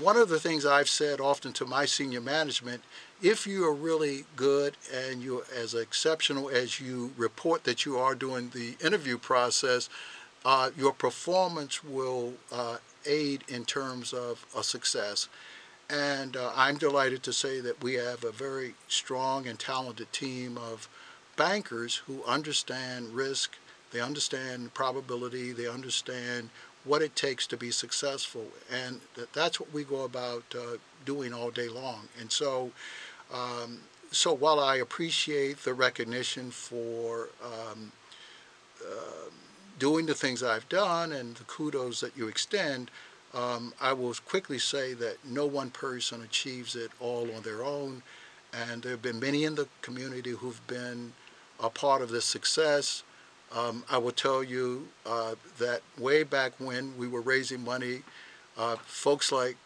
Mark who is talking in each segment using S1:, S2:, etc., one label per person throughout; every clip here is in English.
S1: One of the things I've said often to my senior management, if you are really good and you're as exceptional as you report that you are during the interview process, your performance will aid in terms of a success. And I'm delighted to say that we have a very strong and talented team of bankers who understand risk, they understand probability, they understand what it takes to be successful. And that's what we go about doing all day long. And so while I appreciate the recognition for doing the things I've done and the kudos that you extend, I will quickly say that no one person achieves it all on their own, and there have been many in the community who've been a part of this success. I will tell you that way back when we were raising money, folks like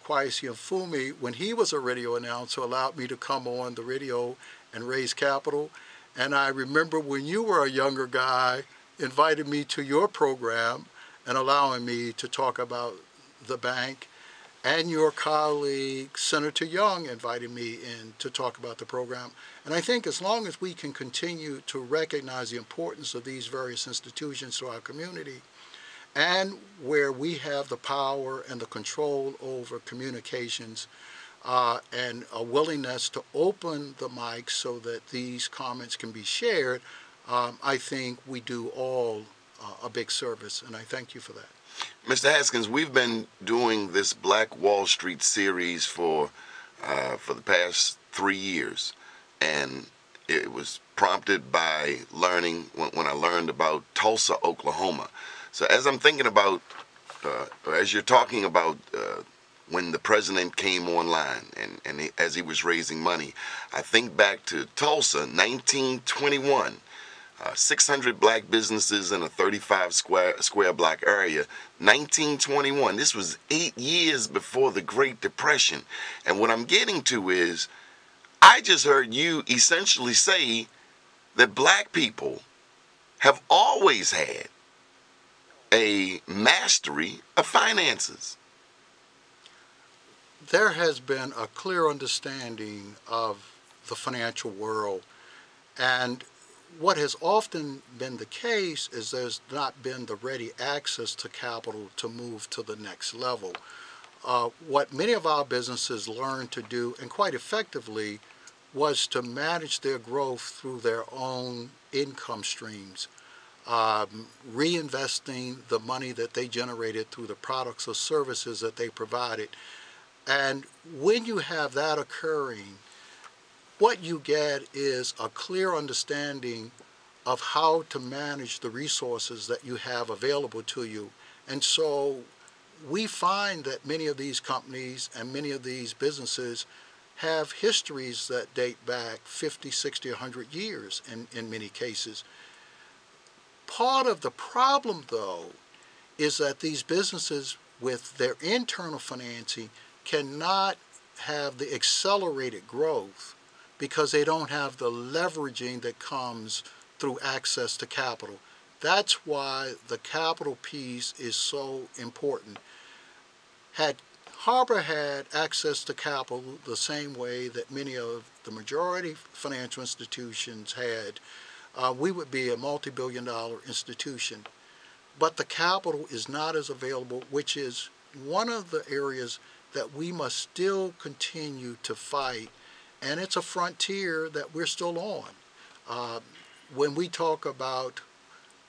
S1: Kwesi Mfume, when he was a radio announcer, allowed me to come on the radio and raise capital. And I remember when you were a younger guy, invited me to your program and allowing me to talk about the bank. And your colleague, Senator Young, invited me in to talk about the program. And I think as long as we can continue to recognize the importance of these various institutions to our community, and where we have the power and the control over communications and a willingness to open the mic so that these comments can be shared, I think we do all a big service, and I thank you for that.
S2: Mr. Haskins, we've been doing this Black Wall Street series for the past 3 years, and it was prompted by learning when I learned about Tulsa, Oklahoma. So as I'm thinking about, or as you're talking about when the president came online and as he was raising money, I think back to Tulsa, 1921. 600 black businesses in a 35 square block area. 1921. This was 8 years before the Great Depression. And what I'm getting to is, I just heard you essentially say that black people have always had a mastery of finances.
S1: There has been a clear understanding of the financial world, and what has often been the case is there's not been the ready access to capital to move to the next level. What many of our businesses learned to do, and quite effectively, was to manage their growth through their own income streams, reinvesting the money that they generated through the products or services that they provided. And when you have that occurring, what you get is a clear understanding of how to manage the resources that you have available to you. And so we find that many of these companies and many of these businesses have histories that date back 50, 60, 100 years in many cases. Part of the problem, though, is that these businesses with their internal financing cannot have the accelerated growth because they don't have the leveraging that comes through access to capital. That's why the capital piece is so important. Had Harbor had access to capital the same way that many of the majority financial institutions had, we would be a multi-billion-dollar institution. But the capital is not as available, which is one of the areas that we must still continue to fight. And it's a frontier that we're still on. When we talk about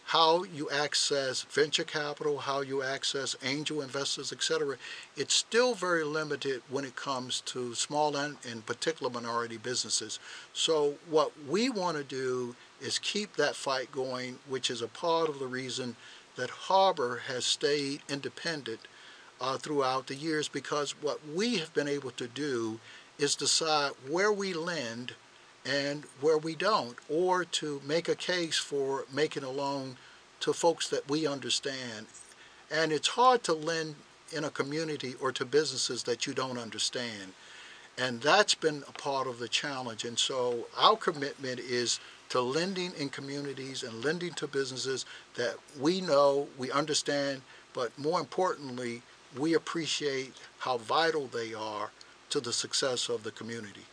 S1: how you access venture capital, how you access angel investors, etc., it's still very limited when it comes to small and in particular minority businesses. So what we want to do is keep that fight going, which is a part of the reason that Harbor has stayed independent throughout the years, because what we have been able to do is decide where we lend and where we don't, or to make a case for making a loan to folks that we understand. And it's hard to lend in a community or to businesses that you don't understand. And that's been a part of the challenge. And so our commitment is to lending in communities and lending to businesses that we know, we understand, but more importantly, we appreciate how vital they are to the success of the community.